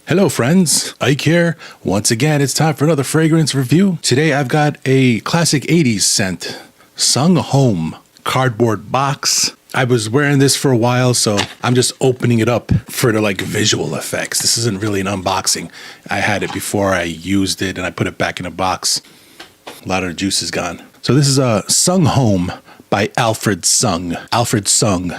Hello friends, Ike here. Once again, it's time for another fragrance review. Today I've got a classic 80s scent, Sung Homme cardboard box. I was wearing this for a while, so I'm just opening it up for the visual effects. This isn't really an unboxing. I had it before I used it and I put it back in a box. A lot of the juice is gone. So this is a Sung Homme by Alfred Sung. Alfred Sung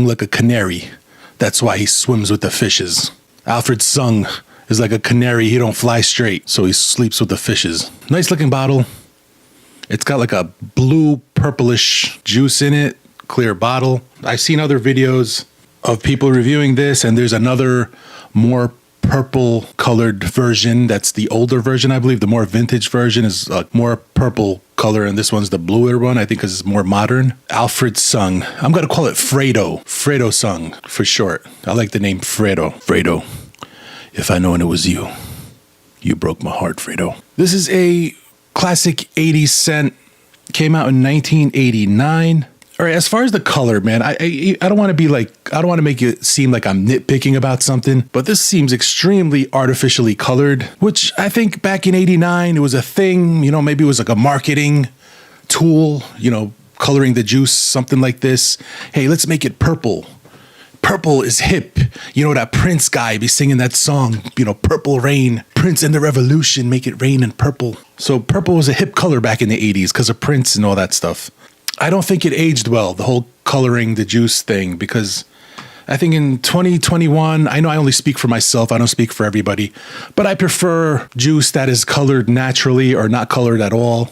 like a canary. That's why he swims with the fishes. Alfred Sung is like a canary. He don't fly straight, so he sleeps with the fishes. Nice looking bottle. It's got like a blue purplish juice in it. Clear bottle. I've seen other videos of people reviewing this, and there's another more purple colored version. That's the older version, I believe. The more vintage version is more purple color, and this one's the bluer one, I think, because it's more modern. Alfred Sung. I'm going to call it Fredo. Fredo Sung for short. I like the name Fredo. Fredo. If I known it was you, you broke my heart, Fredo. This is a classic 80s scent. Came out in 1989. All right, as far as the color, man, I don't want to be I don't want to make it seem like I'm nitpicking about something, but this seems extremely artificially colored, which I think back in 89, it was a thing, maybe it was like a marketing tool, coloring the juice, something like this. Hey, let's make it purple. Purple is hip. That Prince guy be singing that song, Purple Rain, Prince and the Revolution, make it rain in purple. So purple was a hip color back in the 80s because of Prince and all that stuff. I don't think it aged well, the whole coloring the juice thing, because I think in 2021, I know I only speak for myself, I don't speak for everybody, but I prefer juice that is colored naturally or not colored at all.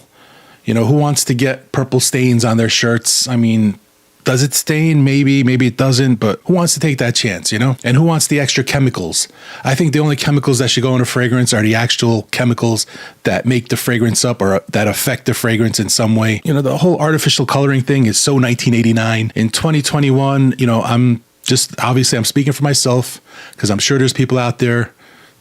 Who wants to get purple stains on their shirts? I mean, does it stain? Maybe it doesn't, but who wants to take that chance, And who wants the extra chemicals? I think the only chemicals that should go in a fragrance are the actual chemicals that make the fragrance up or that affect the fragrance in some way. The whole artificial coloring thing is so 1989. In 2021, I'm speaking for myself because I'm sure there's people out there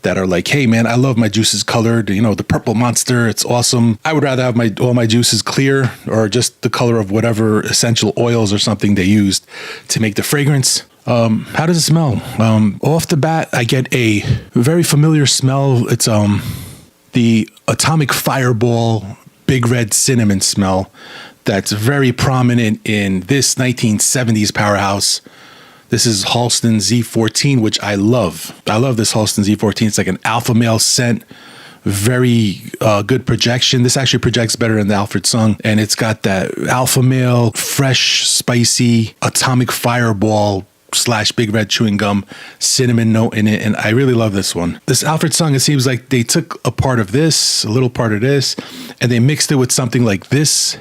that are like, hey man, I love my juices colored, the purple monster, it's awesome. I would rather have all my juices clear or just the color of whatever essential oils or something they used to make the fragrance. How does it smell? Off the bat, I get a very familiar smell. It's the Atomic Fireball Big Red Cinnamon smell that's very prominent in this 1970s powerhouse. This is Halston Z14, which I love. I love this Halston Z14. It's like an alpha male scent. Very good projection. This actually projects better than the Alfred Sung. And it's got that alpha male, fresh, spicy, Atomic Fireball / Big Red Chewing Gum cinnamon note in it. And I really love this one. This Alfred Sung, it seems like they took a part of this, a little part of this, and they mixed it with something like this,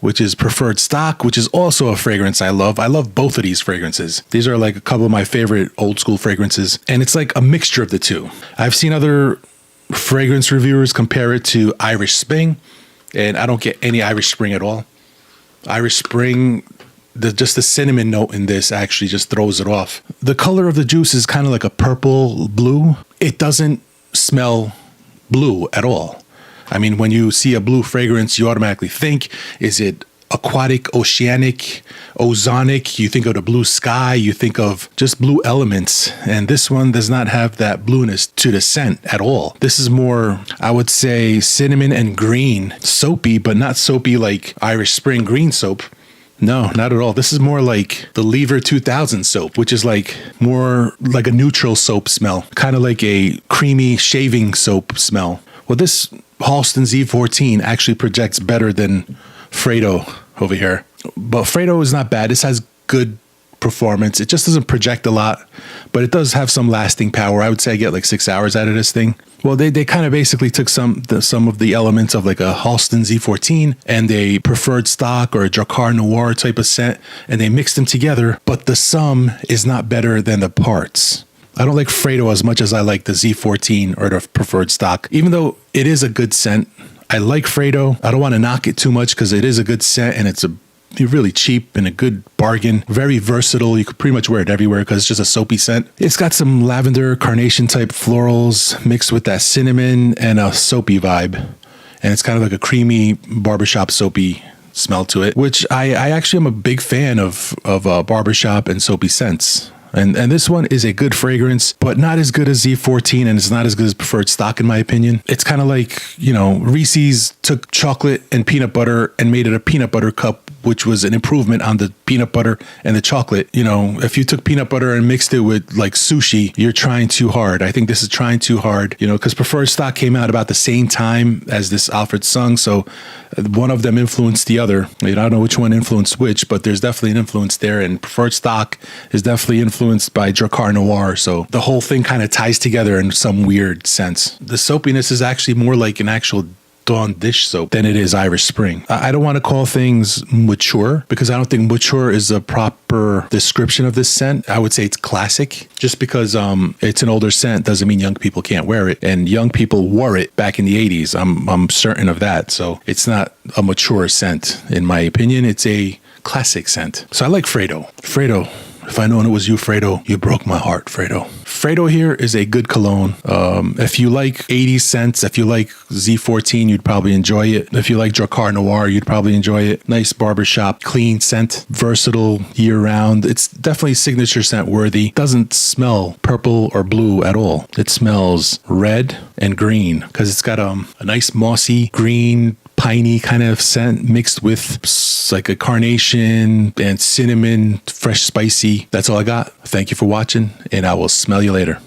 which is Preferred Stock, which is also a fragrance I love. I love both of these fragrances. These are like a couple of my favorite old school fragrances, and it's like a mixture of the two. I've seen other fragrance reviewers compare it to Irish Spring, and I don't get any Irish Spring at all. Irish Spring, just the cinnamon note in this actually just throws it off. The color of the juice is kind of like a purple blue. It doesn't smell blue at all. I mean, when you see a blue fragrance, you automatically think, is it aquatic, oceanic, ozonic? You think of the blue sky, you think of just blue elements. And this one does not have that blueness to the scent at all. This is more, I would say, cinnamon and green, soapy, but not soapy like Irish Spring green soap. No, not at all. This is more like the Lever 2000 soap, which is like more like a neutral soap smell, kind of like a creamy shaving soap smell. Well, this Halston Z14 actually projects better than Fredo over here. But Fredo is not bad. This has good performance. It just doesn't project a lot, but it does have some lasting power. I would say I get like 6 hours out of this thing. Well, they kind of basically took some of the elements of like a Halston Z14 and a Preferred Stock or a Drakkar Noir type of scent, and they mixed them together, but the sum is not better than the parts. I don't like Fredo as much as I like the Z14 or the Preferred Stock. Even though it is a good scent, I like Fredo. I don't want to knock it too much because it is a good scent and it's really cheap and a good bargain. Very versatile. You could pretty much wear it everywhere because it's just a soapy scent. It's got some lavender, carnation type florals mixed with that cinnamon and a soapy vibe. And it's kind of like a creamy barbershop soapy smell to it, which I actually am a big fan of barbershop and soapy scents. And this one is a good fragrance, but not as good as Z14, and it's not as good as Preferred Stock in my opinion. It's kind of like, you know, Reese's took chocolate and peanut butter and made it a peanut butter cup, which was an improvement on the peanut butter and the chocolate. You know, if you took peanut butter and mixed it with like sushi, you're trying too hard. I think this is trying too hard, you know, because Preferred Stock came out about the same time as this Alfred Sung. So one of them influenced the other. I don't know which one influenced which, but there's definitely an influence there. And Preferred Stock is definitely influenced by Drakkar Noir. So the whole thing kind of ties together in some weird sense. The soapiness is actually more like an actual Dawn dish soap than it is Irish Spring. I don't want to call things mature because I don't think mature is a proper description of this scent. I would say it's classic. Just because it's an older scent doesn't mean young people can't wear it. And young people wore it back in the 80s. I'm certain of that. So it's not a mature scent in my opinion. It's a classic scent. So I like Fredo. Fredo. If I known it was you, Fredo, you broke my heart, Fredo. Fredo here is a good cologne. If you like 80s scents, if you like Z14, you'd probably enjoy it. If you like Drakkar Noir, you'd probably enjoy it. Nice barbershop, clean scent, versatile year round. It's definitely signature scent worthy. Doesn't smell purple or blue at all. It smells red and green because it's got a nice mossy green, piney kind of scent mixed with like a carnation and cinnamon, fresh, spicy. That's all I got. Thank you for watching, and I will smell you later.